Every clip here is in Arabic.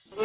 لا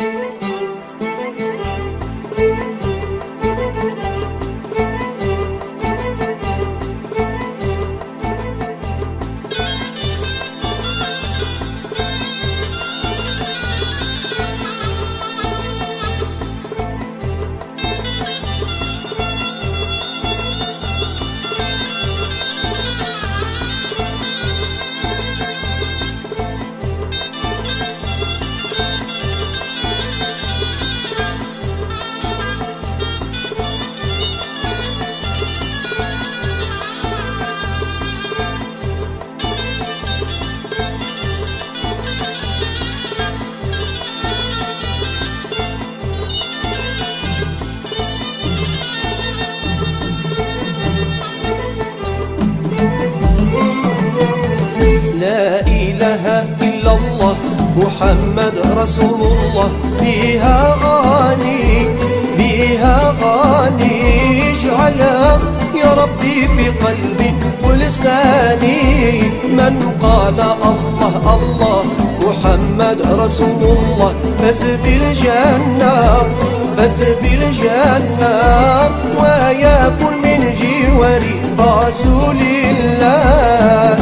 إله إلا الله محمد رسول الله، بها غاني بها غاني، اجعلها يا ربي في قلبي ولساني. من قال الله الله محمد رسول الله فاز بالجنة، فاز بالجنة، ويكن من جوار رسول الله.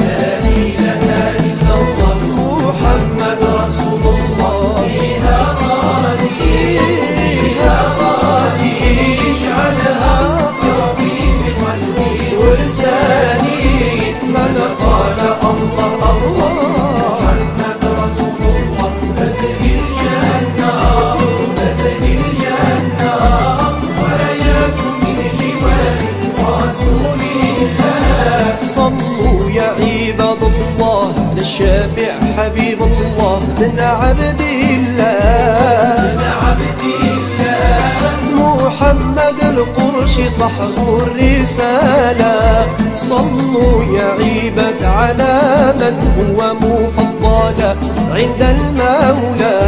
الشافع حبيب الله بن عبد الله، محمد القرشي صحب الرسالة. صلوا يا عباد على من هو مفضل عند المولى،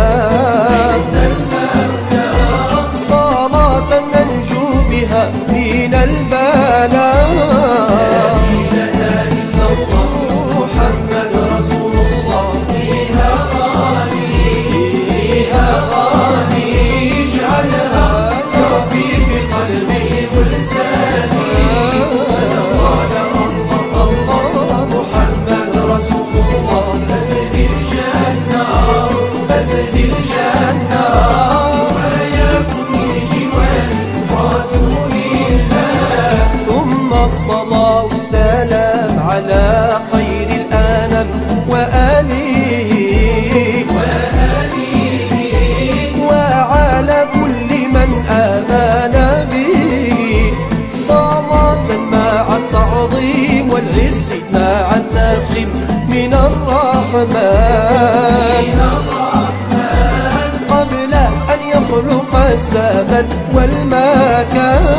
صلاة ننجو بها من البلاء. الصلاة والسلام على خير الأنام وآله وعلى كل من آمن به، صلاة مع التعظيم والعز مع التفخيم من الرحمن، قبل أن يخلق الزمن والمكان.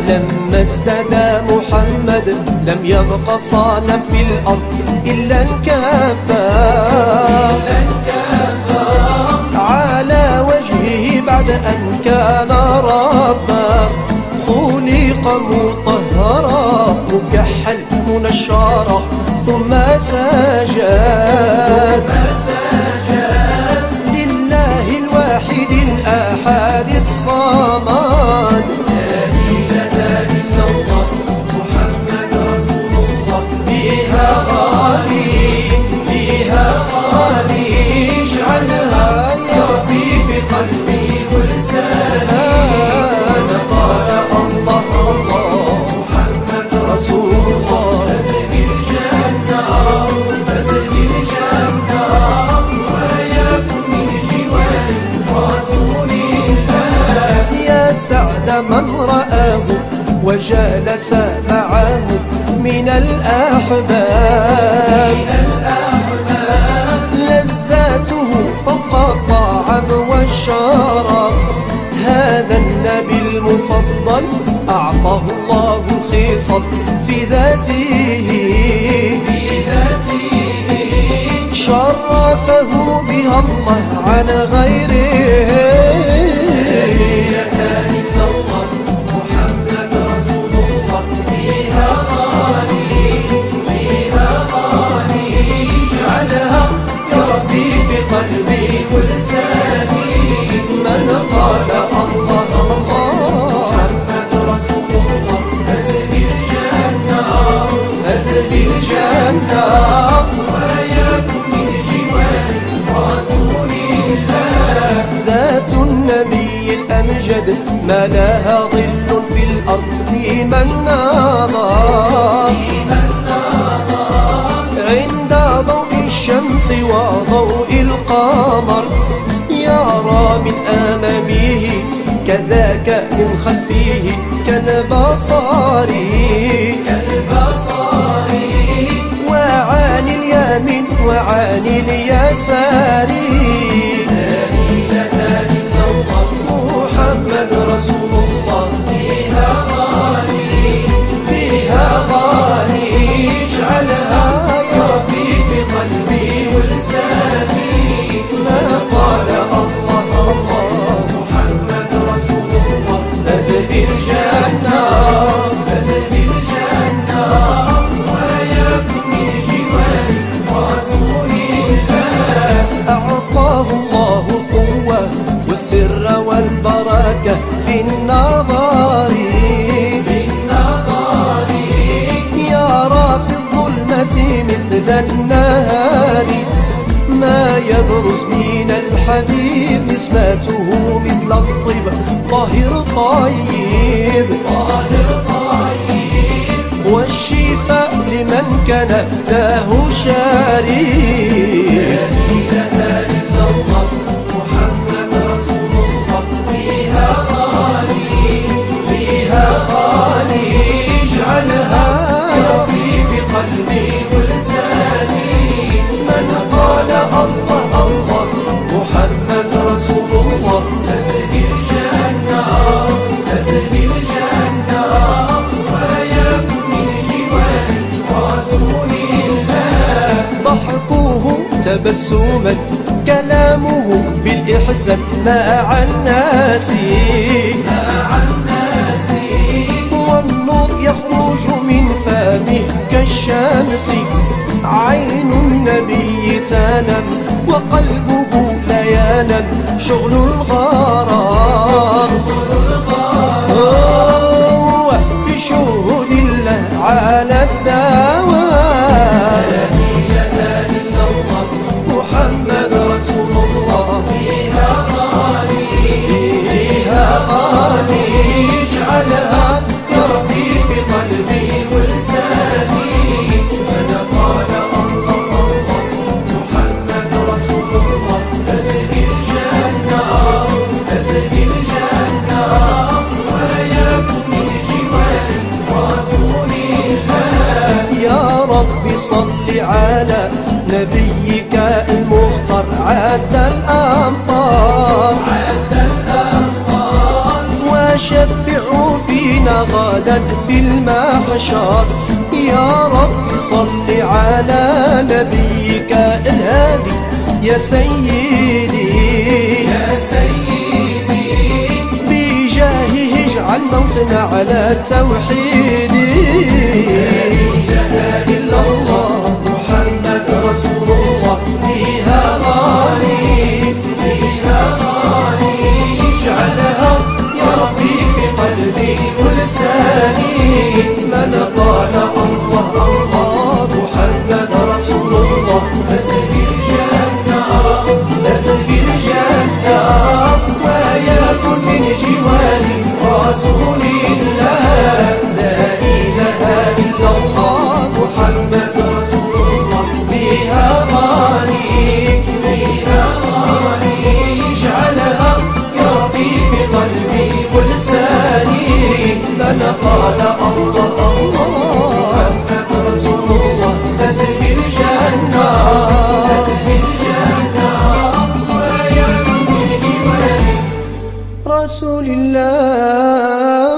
لما ازداد محمد لم يبق صانا في الأرض إلا انكبا على وجهه بعد أن كان ربا، خلق مطهرا مكحل منشرا ثم سجد لله الواحد الأحد الصمد. سعد من رآه وجالس معه من الأحباب، لذاته فوق الطعام والشراب، المفضل أعطاه الله الخصال في ذاته شرفه بها الله عن غيره. ذات النبي الأمجد ما لها ظل في الأرض من نظر عند ضوء الشمس وضوء القمر يرى من أمامه كذاك من خلفه كالبصر وعن اليمين وعن اليسار. محمد رسول الله بها غالي بها غالي اجعلها يا ربي في قلبي ولساني ما قال الله الله. محمد رسول الله فاز بالجنة فاز بالجنة ويكن من جوار رسول الله. أعطاه الله القوة والسر والبركة في النظر يرى في الظلمة مثل النهار ما يبرز من الحبيب نسمته مثل الطيب طاهر طيب والشفاء لمن كان له شريك. تبسما كلامه بالإحسان مع الناس والنور يخرج من فمه كالشمس عين النبي تنام وقلبه لا ينام شغل الغرام في شهود الله على الدوام. صل على نبيك المختار عد الأمطار وشفعوا فينا غدا في المحشر. يا رب صل على نبيك الهادي يا سيدي بجاهه اجعل موتنا على التوحيد. إلا الله محمد رسول الله بها غالي بها غالي اجعلها يا ربي في قلبي ولساني من قال الله الله. محمد رسول الله فاز بالجنة فاز بالجنة ويكن من جوار رسول الله. لا إله إلا الله محمد رسول الله بها رسول الله.